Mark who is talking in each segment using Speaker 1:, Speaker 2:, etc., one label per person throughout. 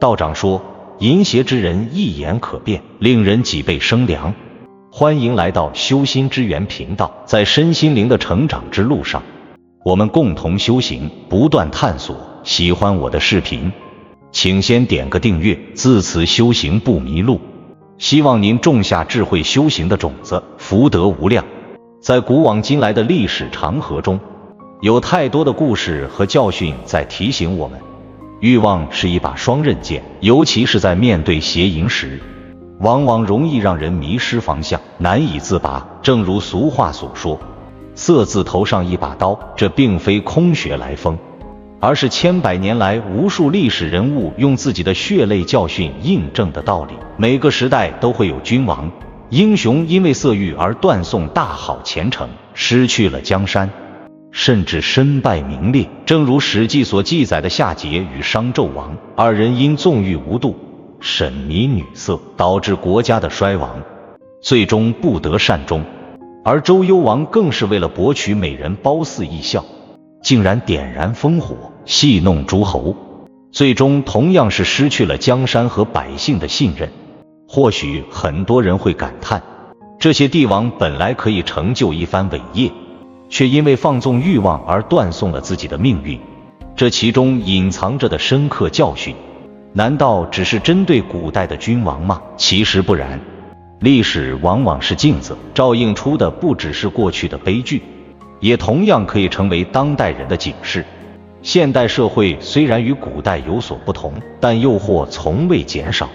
Speaker 1: 道长说，淫邪之人一言可变，令人脊背生凉。欢迎来到修心之源频道，在身心灵的成长之路上，我们共同修行，不断探索。喜欢我的视频，请先点个订阅，自此修行不迷路。希望您种下智慧修行的种子，福德无量。在古往今来的历史长河中，有太多的故事和教训在提醒我们，欲望是一把双刃剑，尤其是在面对邪淫时，往往容易让人迷失方向，难以自拔。正如俗话所说，色字头上一把刀，这并非空穴来风，而是千百年来无数历史人物用自己的血泪教训印证的道理。每个时代都会有君王、英雄因为色欲而断送大好前程，失去了江山，甚至身败名裂。正如《史记》所记载的夏桀与商纣王二人因纵欲无度，沉迷女色，导致国家的衰亡，最终不得善终。而周幽王更是为了博取美人褒姒一笑，竟然点燃烽火，戏弄诸侯，最终同样是失去了江山和百姓的信任。或许很多人会感叹，这些帝王本来可以成就一番伟业，却因为放纵欲望而断送了自己的命运。这其中隐藏着的深刻教训，难道只是针对古代的君王吗？其实不然，历史往往是镜子，照映出的不只是过去的悲剧，也同样可以成为当代人的警示。现代社会虽然与古代有所不同，但诱惑从未减少，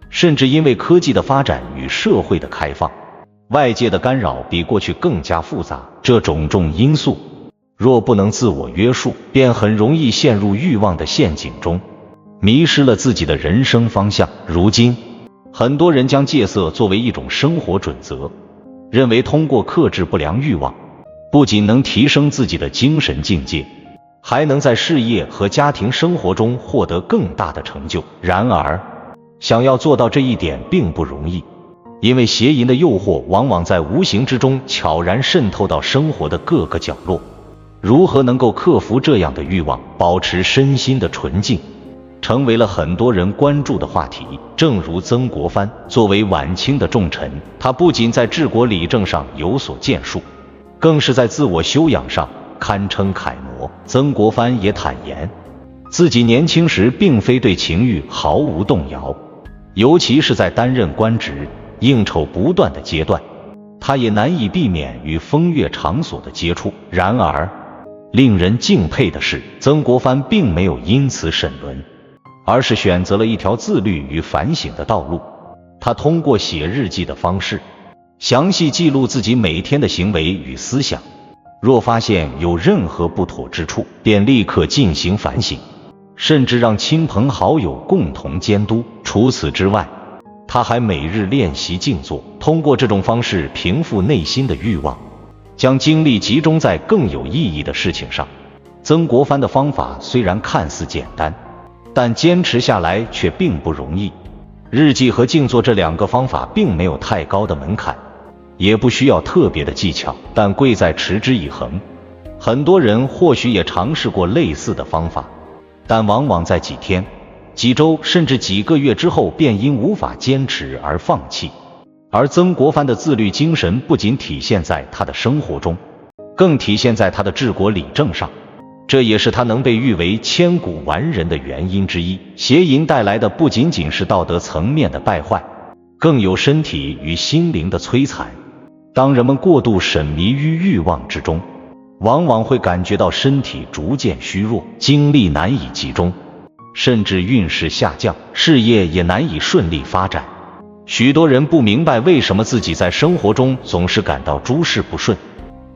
Speaker 1: 甚至因为科技的发展与社会的开放，外界的干扰比过去更加复杂。这种种因素若不能自我约束，便很容易陷入欲望的陷阱中，迷失了自己的人生方向。如今很多人将戒色作为一种生活准则，认为通过克制不良欲望，不仅能提升自己的精神境界，还能在事业和家庭生活中获得更大的成就。然而想要做到这一点并不容易，因为邪淫的诱惑往往在无形之中悄然渗透到生活的各个角落。如何能够克服这样的欲望，保持身心的纯净，成为了很多人关注的话题。正如曾国藩作为晚清的重臣，他不仅在治国理政上有所建树，更是在自我修养上堪称楷模。曾国藩也坦言，自己年轻时并非对情欲毫无动摇，尤其是在担任官职、应酬不断的阶段，他也难以避免与风月场所的接触。然而令人敬佩的是，曾国藩并没有因此沈沦，而是选择了一条自律与反省的道路。他通过写日记的方式，详细记录自己每天的行为与思想，若发现有任何不妥之处，便立刻进行反省，甚至让亲朋好友共同监督。除此之外，他还每日练习静坐，通过这种方式平复内心的欲望，将精力集中在更有意义的事情上。曾国藩的方法虽然看似简单，但坚持下来却并不容易。日记和静坐这两个方法并没有太高的门槛，也不需要特别的技巧，但贵在持之以恒。很多人或许也尝试过类似的方法，但往往在几天、几周甚至几个月之后便因无法坚持而放弃。而曾国藩的自律精神不仅体现在他的生活中，更体现在他的治国理政上，这也是他能被誉为千古完人的原因之一。邪淫带来的不仅仅是道德层面的败坏，更有身体与心灵的摧残。当人们过度沉迷于欲望之中，往往会感觉到身体逐渐虚弱，精力难以集中，甚至运势下降，事业也难以顺利发展。许多人不明白为什么自己在生活中总是感到诸事不顺，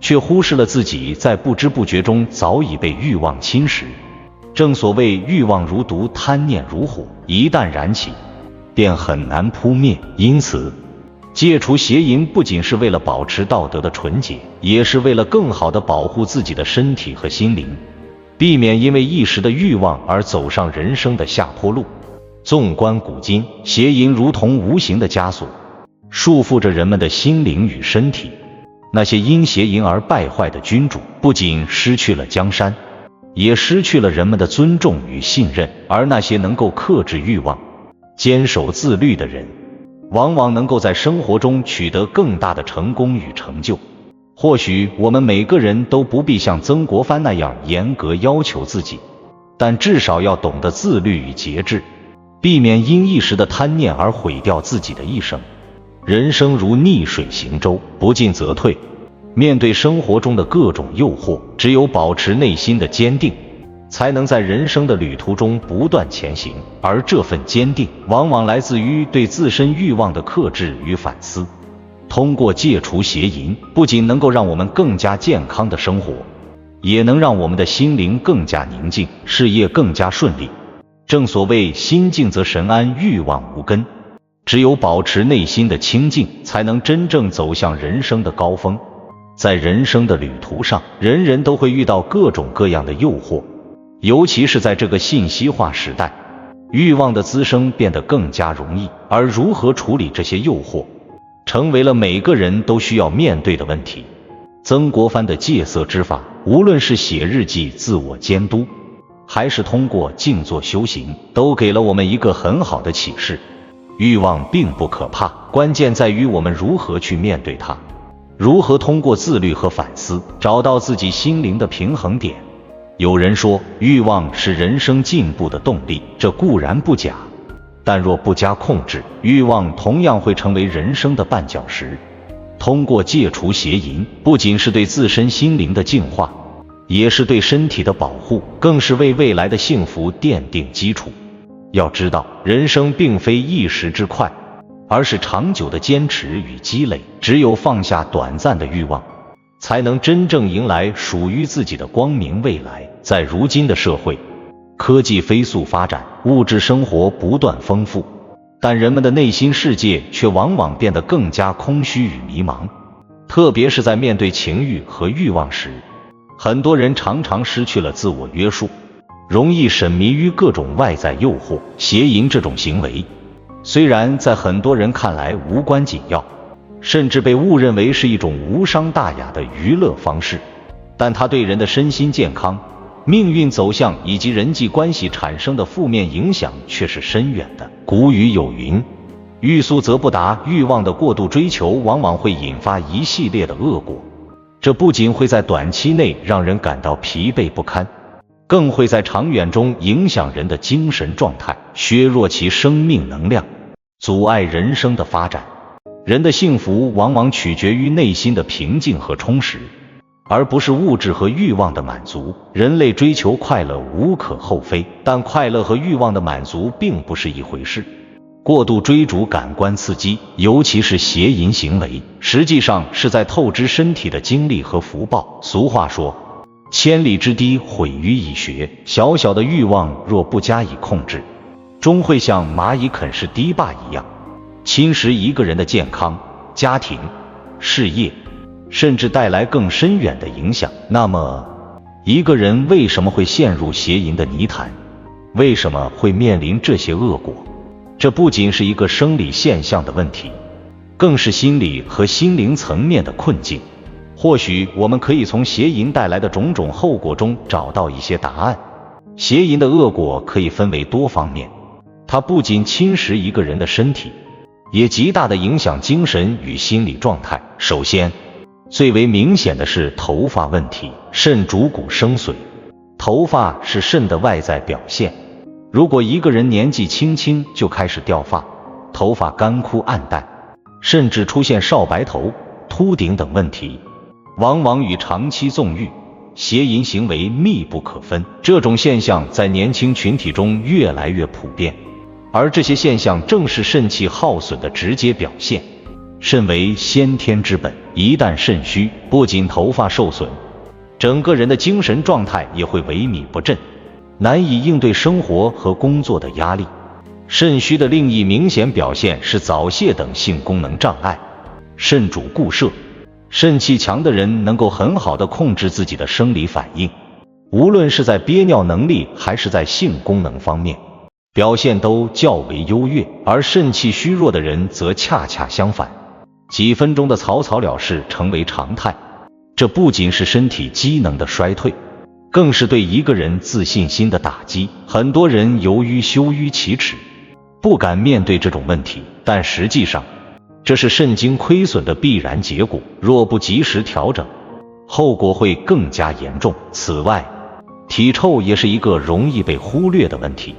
Speaker 1: 却忽视了自己在不知不觉中早已被欲望侵蚀。正所谓欲望如毒，贪念如火，一旦燃起，便很难扑灭。因此戒除邪淫不仅是为了保持道德的纯洁，也是为了更好地保护自己的身体和心灵，避免因为一时的欲望而走上人生的下坡路。纵观古今，邪淫如同无形的枷锁，束缚着人们的心灵与身体。那些因邪淫而败坏的君主，不仅失去了江山，也失去了人们的尊重与信任。而那些能够克制欲望、坚守自律的人，往往能够在生活中取得更大的成功与成就。或许我们每个人都不必像曾国藩那样严格要求自己，但至少要懂得自律与节制，避免因一时的贪念而毁掉自己的一生。人生如逆水行舟，不进则退。面对生活中的各种诱惑，只有保持内心的坚定，才能在人生的旅途中不断前行。而这份坚定，往往来自于对自身欲望的克制与反思。通过戒除邪淫，不仅能够让我们更加健康的生活，也能让我们的心灵更加宁静，事业更加顺利。正所谓心静则神安，欲望无根。只有保持内心的清静，才能真正走向人生的高峰。在人生的旅途上，人人都会遇到各种各样的诱惑，尤其是在这个信息化时代，欲望的滋生变得更加容易，而如何处理这些诱惑，成为了每个人都需要面对的问题。曾国藩的戒色之法，无论是写日记自我监督，还是通过静坐修行，都给了我们一个很好的启示。欲望并不可怕，关键在于我们如何去面对它，如何通过自律和反思，找到自己心灵的平衡点。有人说，欲望是人生进步的动力，这固然不假，但若不加控制，欲望同样会成为人生的绊脚石。通过戒除邪淫，不仅是对自身心灵的净化，也是对身体的保护，更是为未来的幸福奠定基础。要知道，人生并非一时之快，而是长久的坚持与积累。只有放下短暂的欲望，才能真正迎来属于自己的光明未来。在如今的社会，科技飞速发展，物质生活不断丰富，但人们的内心世界却往往变得更加空虚与迷茫。特别是在面对情欲和欲望时，很多人常常失去了自我约束，容易沉迷于各种外在诱惑。邪淫这种行为，虽然在很多人看来无关紧要，甚至被误认为是一种无伤大雅的娱乐方式，但它对人的身心健康、命运走向以及人际关系产生的负面影响却是深远的。古语有云，欲速则不达，欲望的过度追求往往会引发一系列的恶果。这不仅会在短期内让人感到疲惫不堪，更会在长远中影响人的精神状态，削弱其生命能量，阻碍人生的发展。人的幸福往往取决于内心的平静和充实，而不是物质和欲望的满足。人类追求快乐无可厚非，但快乐和欲望的满足并不是一回事。过度追逐感官刺激，尤其是邪淫行为，实际上是在透支身体的精力和福报。俗话说，千里之堤毁于蚁穴，小小的欲望若不加以控制，终会像蚂蚁啃食堤坝一样，侵蚀一个人的健康、家庭、事业，甚至带来更深远的影响。那么，一个人为什么会陷入邪淫的泥潭？为什么会面临这些恶果？这不仅是一个生理现象的问题，更是心理和心灵层面的困境。或许我们可以从邪淫带来的种种后果中找到一些答案。邪淫的恶果可以分为多方面，它不仅侵蚀一个人的身体，也极大地影响精神与心理状态。首先，最为明显的是头发问题。肾主骨生髓，头发是肾的外在表现。如果一个人年纪轻轻就开始掉发，头发干枯暗淡，甚至出现少白头、秃顶等问题，往往与长期纵欲、邪淫行为密不可分。这种现象在年轻群体中越来越普遍，而这些现象正是肾气耗损的直接表现。肾为先天之本，一旦肾虚，不仅头发受损，整个人的精神状态也会萎靡不振，难以应对生活和工作的压力。肾虚的另一明显表现是早泄等性功能障碍。肾主固摄，肾气强的人能够很好地控制自己的生理反应，无论是在憋尿能力还是在性功能方面，表现都较为优越。而肾气虚弱的人则恰恰相反，几分钟的草草了事成为常态。这不仅是身体机能的衰退，更是对一个人自信心的打击。很多人由于羞于启齿，不敢面对这种问题，但实际上这是肾精亏损的必然结果，若不及时调整，后果会更加严重。此外，体臭也是一个容易被忽略的问题。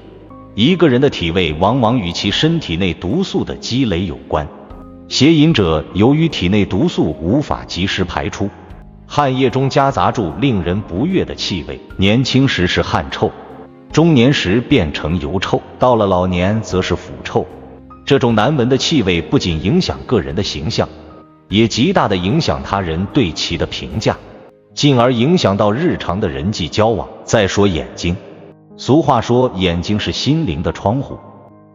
Speaker 1: 一个人的体味往往与其身体内毒素的积累有关。邪淫者由于体内毒素无法及时排出，汗液中夹杂住令人不悦的气味，年轻时是汗臭，中年时变成油臭，到了老年则是腐臭。这种难闻的气味不仅影响个人的形象，也极大地影响他人对其的评价，进而影响到日常的人际交往。再说眼睛，俗话说眼睛是心灵的窗户，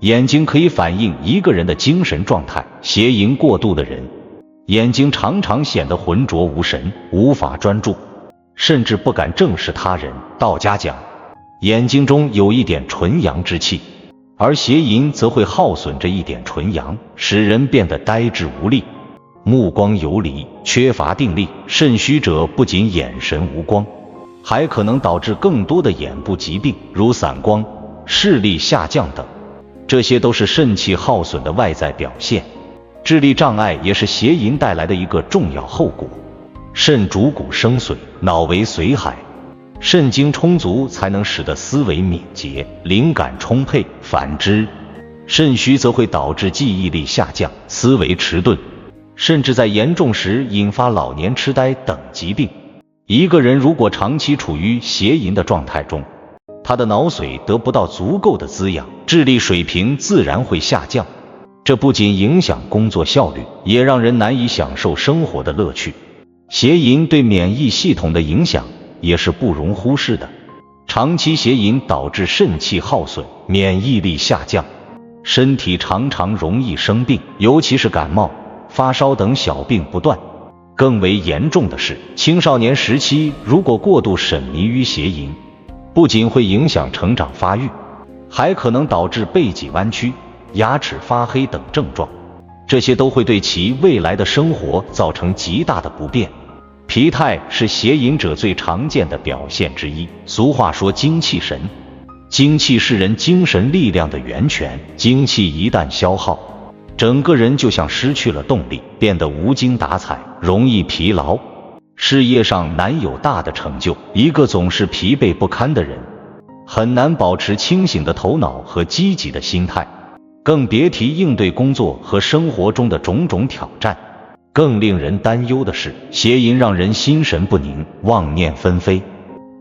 Speaker 1: 眼睛可以反映一个人的精神状态。邪淫过度的人，眼睛常常显得浑浊无神，无法专注，甚至不敢正视他人。道家讲，眼睛中有一点纯阳之气，而邪淫则会耗损这一点纯阳，使人变得呆滞无力，目光游离，缺乏定力。肾虚者不仅眼神无光，还可能导致更多的眼部疾病，如散光、视力下降等，这些都是肾气耗损的外在表现。智力障碍也是邪淫带来的一个重要后果。肾主骨生髓，脑为髓海，肾精充足才能使得思维敏捷，灵感充沛。反之，肾虚则会导致记忆力下降，思维迟钝，甚至在严重时引发老年痴呆等疾病。一个人如果长期处于邪淫的状态中，他的脑髓得不到足够的滋养，智力水平自然会下降。这不仅影响工作效率，也让人难以享受生活的乐趣。邪淫对免疫系统的影响也是不容忽视的。长期邪淫导致肾气耗损，免疫力下降，身体常常容易生病，尤其是感冒、发烧等小病不断。更为严重的是，青少年时期如果过度沉迷于邪淫，不仅会影响成长发育，还可能导致背脊弯曲、牙齿发黑等症状，这些都会对其未来的生活造成极大的不便。疲态是邪淫者最常见的表现之一。俗话说精气神，精气是人精神力量的源泉，精气一旦消耗，整个人就像失去了动力，变得无精打采，容易疲劳，事业上难有大的成就。一个总是疲惫不堪的人，很难保持清醒的头脑和积极的心态，更别提应对工作和生活中的种种挑战。更令人担忧的是，邪淫让人心神不宁，妄念纷飞，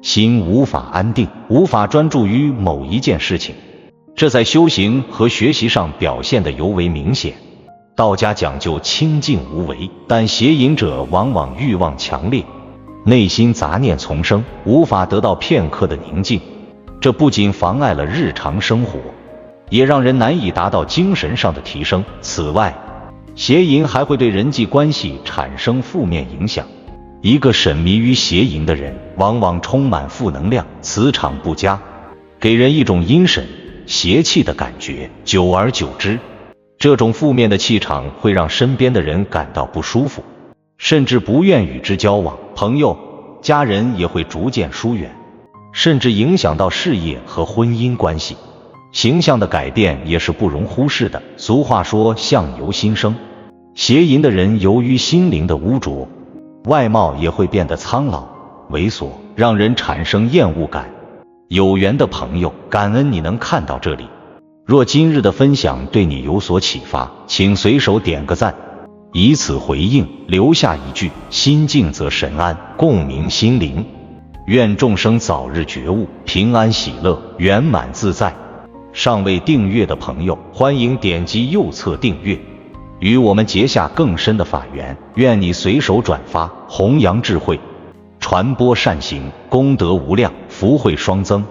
Speaker 1: 心无法安定，无法专注于某一件事情，这在修行和学习上表现得尤为明显。道家讲究清静无为，但邪淫者往往欲望强烈，内心杂念丛生，无法得到片刻的宁静，这不仅妨碍了日常生活，也让人难以达到精神上的提升。此外，邪淫还会对人际关系产生负面影响。一个沉迷于邪淫的人，往往充满负能量，磁场不佳，给人一种阴神、邪气的感觉。久而久之，这种负面的气场会让身边的人感到不舒服，甚至不愿与之交往，朋友、家人也会逐渐疏远，甚至影响到事业和婚姻关系。形象的改变也是不容忽视的。俗话说相由心生，邪淫的人由于心灵的污浊，外貌也会变得苍老、猥琐，让人产生厌恶感。有缘的朋友，感恩你能看到这里。若今日的分享对你有所启发，请随手点个赞，以此回应，留下一句心静则神安，共鸣心灵。愿众生早日觉悟，平安喜乐，圆满自在。尚未订阅的朋友，欢迎点击右侧订阅，与我们结下更深的法缘。愿你随手转发，弘扬智慧，传播善行，功德无量，福慧双增。